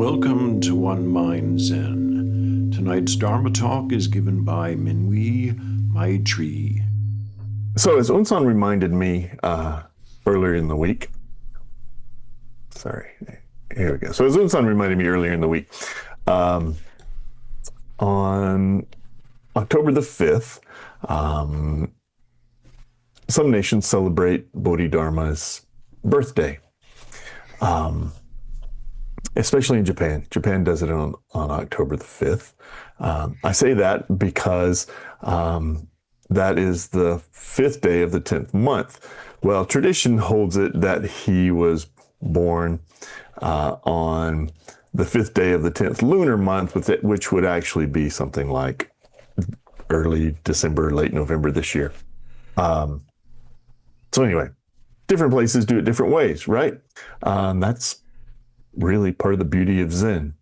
Welcome to One Mind Zen. Tonight's Dharma talk is given by Minwi Maitri. So as Unsan reminded me earlier in the week, here we go. So as Unsan reminded me earlier in the week, on October the 5th, some nations celebrate Bodhidharma's birthday, especially in Japan. Japan does it on October the 5th. I say that because that is the 5th day of the 10th month. Well, tradition holds it that he was born on the 5th day of the 10th lunar month, which would actually be something like early December, late November this year. So anyway, different places do it different ways, right? That's really part of the beauty of Zen,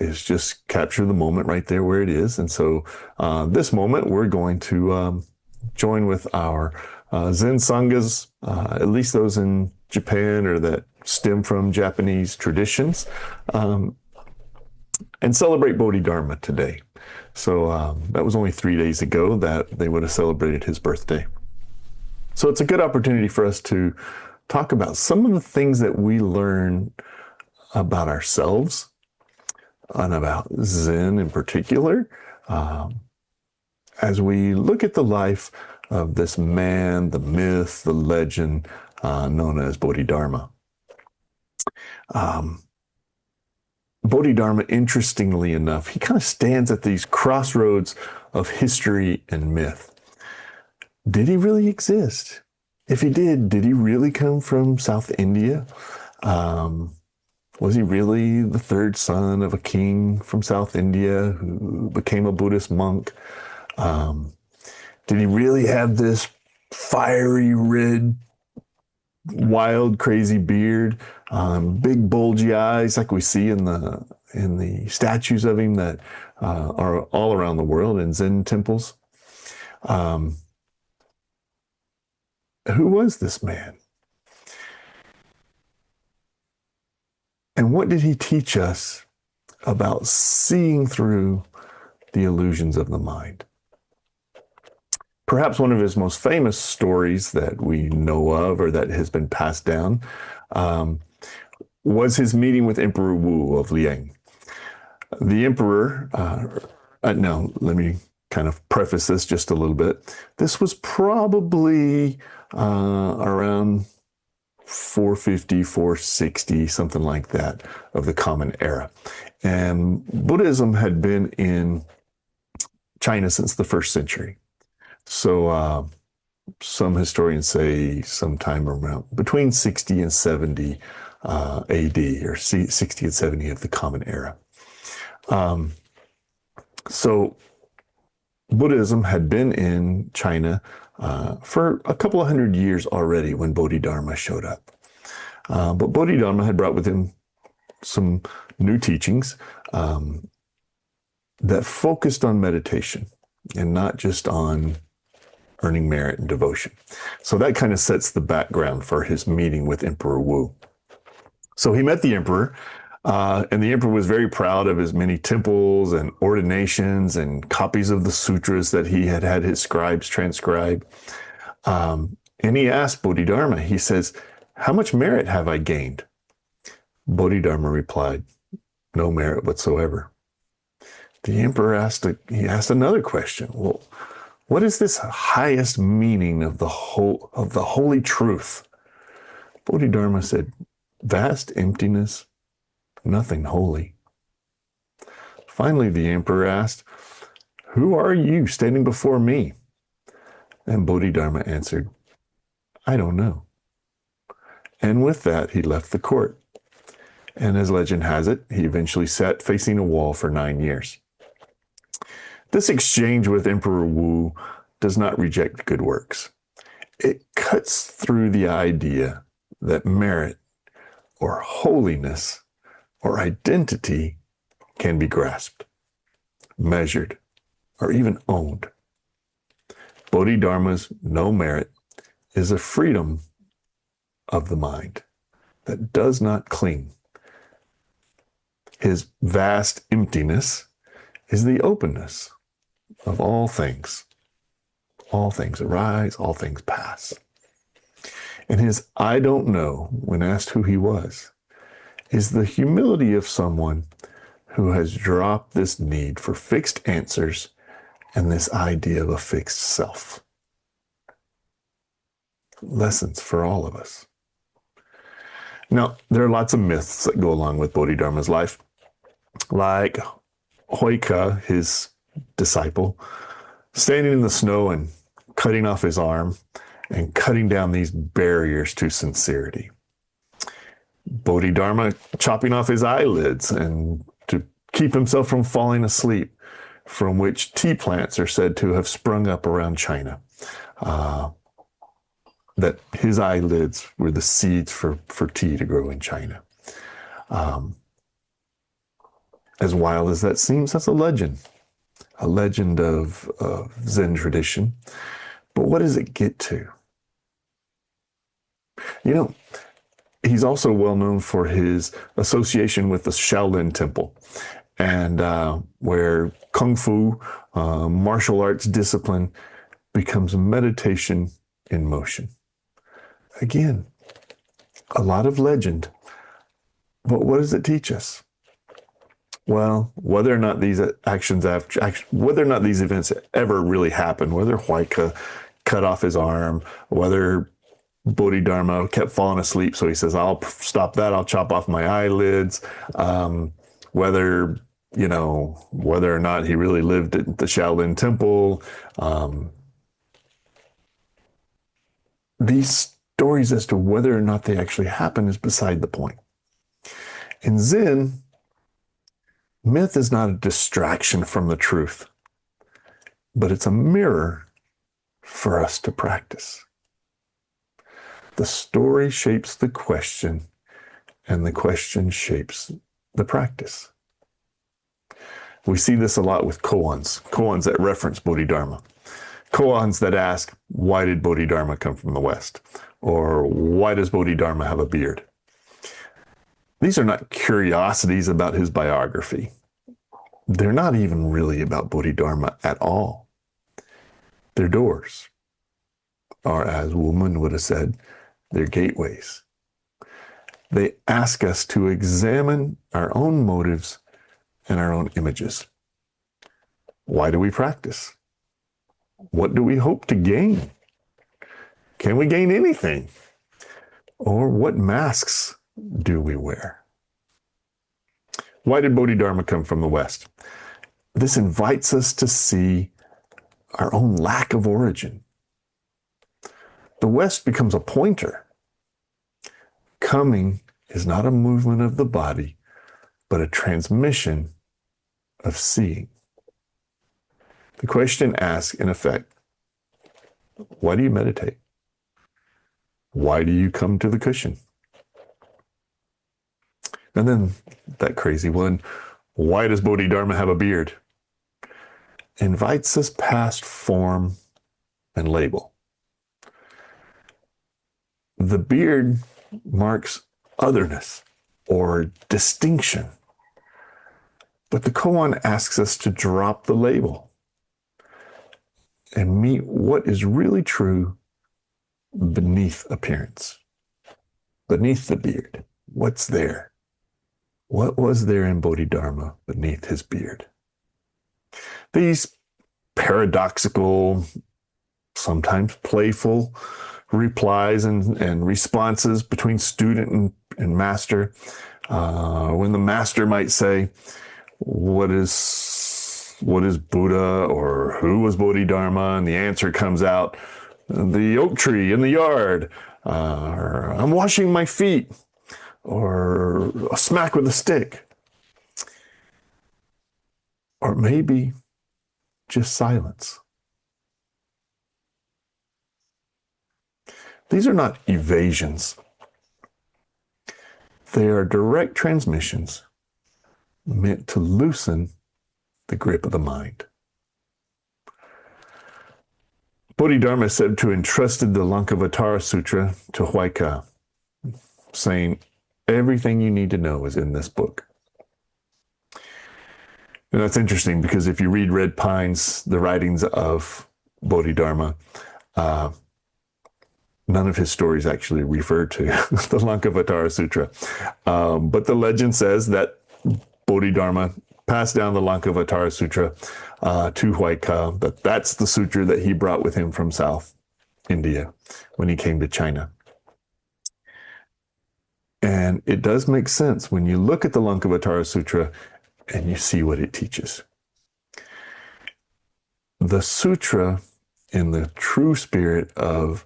is just capture the moment right there where it is. And so this moment, we're going to join with our Zen Sanghas, at least those in Japan or that stem from Japanese traditions, and celebrate Bodhidharma today. So that was only 3 days ago that they would have celebrated his birthday. So it's a good opportunity for us to talk about some of the things that we learn about ourselves and about Zen in particular, as we look at the life of this man, the myth, the legend known as Bodhidharma. Bodhidharma, interestingly enough, he kind of stands at these crossroads of history and myth. Did he really exist? If he did he really come from South India? Was he really the third son of a king from South India who became a Buddhist monk? Did he really have this fiery red, wild, crazy beard, big bulgy eyes like we see in the statues of him that are all around the world in Zen temples? Who was this man? And what did he teach us about seeing through the illusions of the mind? Perhaps one of his most famous stories that we know of or that has been passed down was his meeting with Emperor Wu of Liang. The emperor, now let me kind of preface this just a little bit. This was probably around 450, 460, something like that, of the Common Era. And Buddhism had been in China since the 1st century. So some historians say sometime around between 60 and 70 AD, or 60 and 70 of the Common Era. So Buddhism had been in China for a couple of hundred years already when Bodhidharma showed up. But Bodhidharma had brought with him some new teachings that focused on meditation and not just on earning merit and devotion. So that kind of sets the background for his meeting with Emperor Wu. So he met the emperor, and the emperor was very proud of his many temples and ordinations and copies of the sutras that he had had his scribes transcribe. And he asked Bodhidharma, he says, "How much merit have I gained?" Bodhidharma replied, "No merit whatsoever." The emperor asked another question. Well, what is this highest meaning of the holy truth? Bodhidharma said, "Vast emptiness, nothing holy." Finally, the emperor asked, "Who are you standing before me?" And Bodhidharma answered, "I don't know." And with that, he left the court. And as legend has it, he eventually sat facing a wall for 9 years. This exchange with Emperor Wu does not reject good works. It cuts through the idea that merit or holiness or identity can be grasped, measured, or even owned. Bodhidharma's no merit is a freedom of the mind that does not cling His vast emptiness is the openness of all things. All things arise, all things pass. And his I don't know, when asked who he was, is the humility of someone who has dropped this need for fixed answers and this idea of a fixed self. Lessons for all of us. Now, there are lots of myths that go along with Bodhidharma's life, like Hoika, his disciple, standing in the snow and cutting off his arm and cutting down these barriers to sincerity. Bodhidharma chopping off his eyelids and to keep himself from falling asleep, from which tea plants are said to have sprung up around China. That his eyelids were the seeds for tea to grow in China. As wild as that seems, that's a legend of Zen tradition. But what does it get to? You know, he's also well known for his association with the Shaolin Temple, and where Kung Fu, martial arts discipline, becomes meditation in motion. Again, a lot of legend, but what does it teach us? Well, whether or not these whether or not these events ever really happened, whether Huayca cut off his arm, whether Bodhidharma kept falling asleep, so he says, I'll stop that, I'll chop off my eyelids, whether or not he really lived at the Shaolin Temple, these stories as to whether or not they actually happen is beside the point. In Zen, myth is not a distraction from the truth, but it's a mirror for us to practice. The story shapes the question, and the question shapes the practice. We see this a lot with koans that reference Bodhidharma. Koans that ask, why did Bodhidharma come from the West? Or why does Bodhidharma have a beard? These are not curiosities about his biography. They're not even really about Bodhidharma at all. They're doors, or as Woman would have said, they're gateways. They ask us to examine our own motives and our own images. Why do we practice? What do we hope to gain? Can we gain anything? Or what masks do we wear? Why did Bodhidharma come from the West? This invites us to see our own lack of origin. The West becomes a pointer. Coming is not a movement of the body, but a transmission of seeing. The question asks, in effect, why do you meditate? Why do you come to the cushion? And then that crazy one, why does Bodhidharma have a beard? Invites us past form and label. The beard marks otherness or distinction. But the koan asks us to drop the label and meet what is really true beneath appearance, beneath the beard. What's there? What was there in Bodhidharma beneath his beard? These paradoxical, sometimes playful replies and responses between student and master, when the master might say, what is Buddha, or who was Bodhidharma? And the answer comes out, the oak tree in the yard, or I'm washing my feet, or a smack with a stick, or maybe just silence. These are not evasions. They are direct transmissions meant to loosen the grip of the mind. Bodhidharma is said to have entrusted the Lankavatara Sutra to Huayca, saying, everything you need to know is in this book. And that's interesting because if you read Red Pines, the writings of Bodhidharma, none of his stories actually refer to the Lankavatara Sutra. But the legend says that Bodhidharma passed down the Lankavatara Sutra to Huayka, that that's the sutra that he brought with him from South India when he came to China. And it does make sense when you look at the Lankavatara Sutra and you see what it teaches. The sutra, in the true spirit of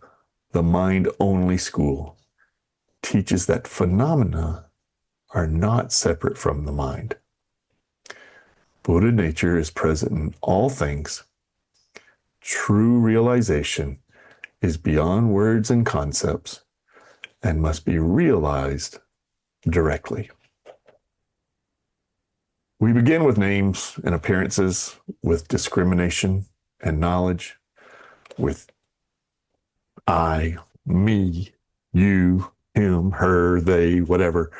the mind-only school, teaches that phenomena are not separate from the mind. Buddha nature is present in all things. True realization is beyond words and concepts and must be realized directly. We begin with names and appearances, with discrimination and knowledge, with I, me, you, him, her, they, whatever.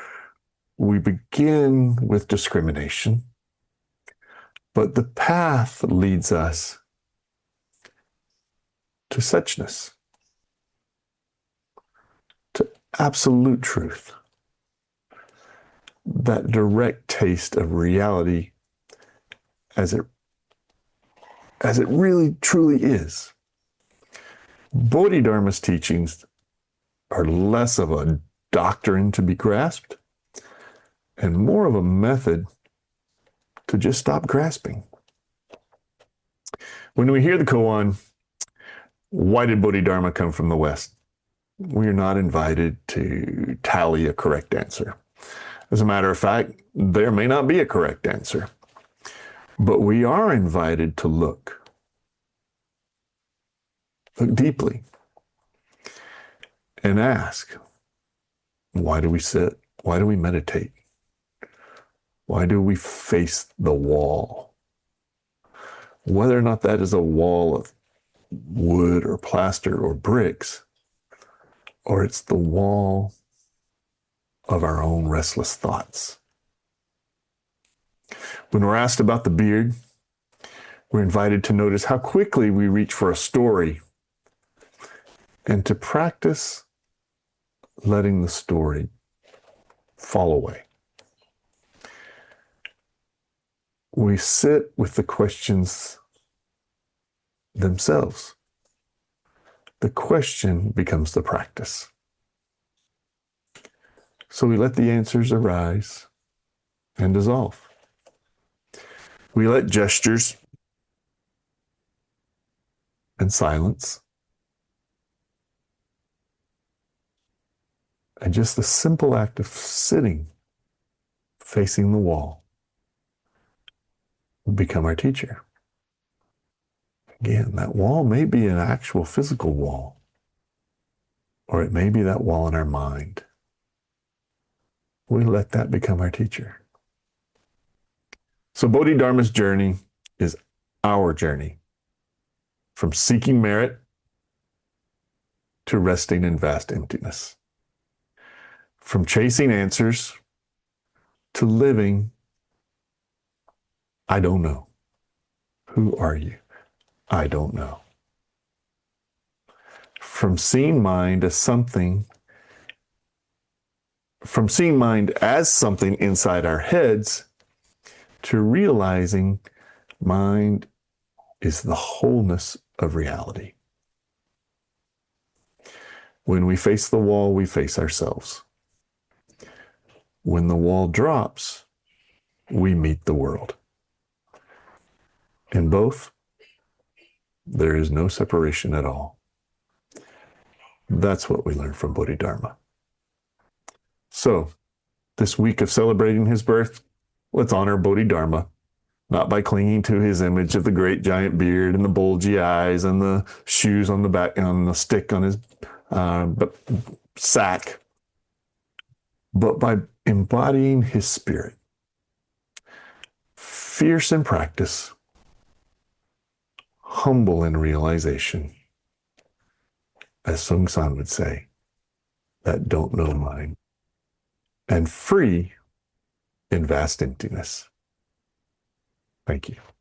We begin with discrimination, but the path leads us to suchness, to absolute truth, that direct taste of reality as it really truly is. Bodhidharma's teachings are less of a doctrine to be grasped and more of a method to just stop grasping. When we hear the koan, why did Bodhidharma come from the West? We are not invited to tally a correct answer. As a matter of fact, there may not be a correct answer, but we are invited to look deeply and ask, why do we sit? Why do we meditate? Why do we face the wall? Whether or not that is a wall of wood or plaster or bricks, or it's the wall of our own restless thoughts. When we're asked about the beard, we're invited to notice how quickly we reach for a story and to practice letting the story fall away. We sit with the questions themselves. The question becomes the practice. So we let the answers arise and dissolve. We let gestures and silence and just the simple act of sitting facing the wall become our teacher. Again, that wall may be an actual physical wall, or it may be that wall in our mind. We let that become our teacher. So Bodhidharma's journey is our journey from seeking merit to resting in vast emptiness, from chasing answers to living, I don't know. Who are you? I don't know. From seeing mind as something inside our heads to realizing mind is the wholeness of reality. When we face the wall, we face ourselves. When the wall drops, we meet the world. In both, there is no separation at all. That's what we learn from Bodhidharma. So, this week of celebrating his birth, let's honor Bodhidharma, not by clinging to his image of the great giant beard and the bulgy eyes and the shoes on the back, on the stick on his sack, but by embodying his spirit. Fierce in practice, humble in realization, as Sung San would say, that don't know mind, and free in vast emptiness. Thank you.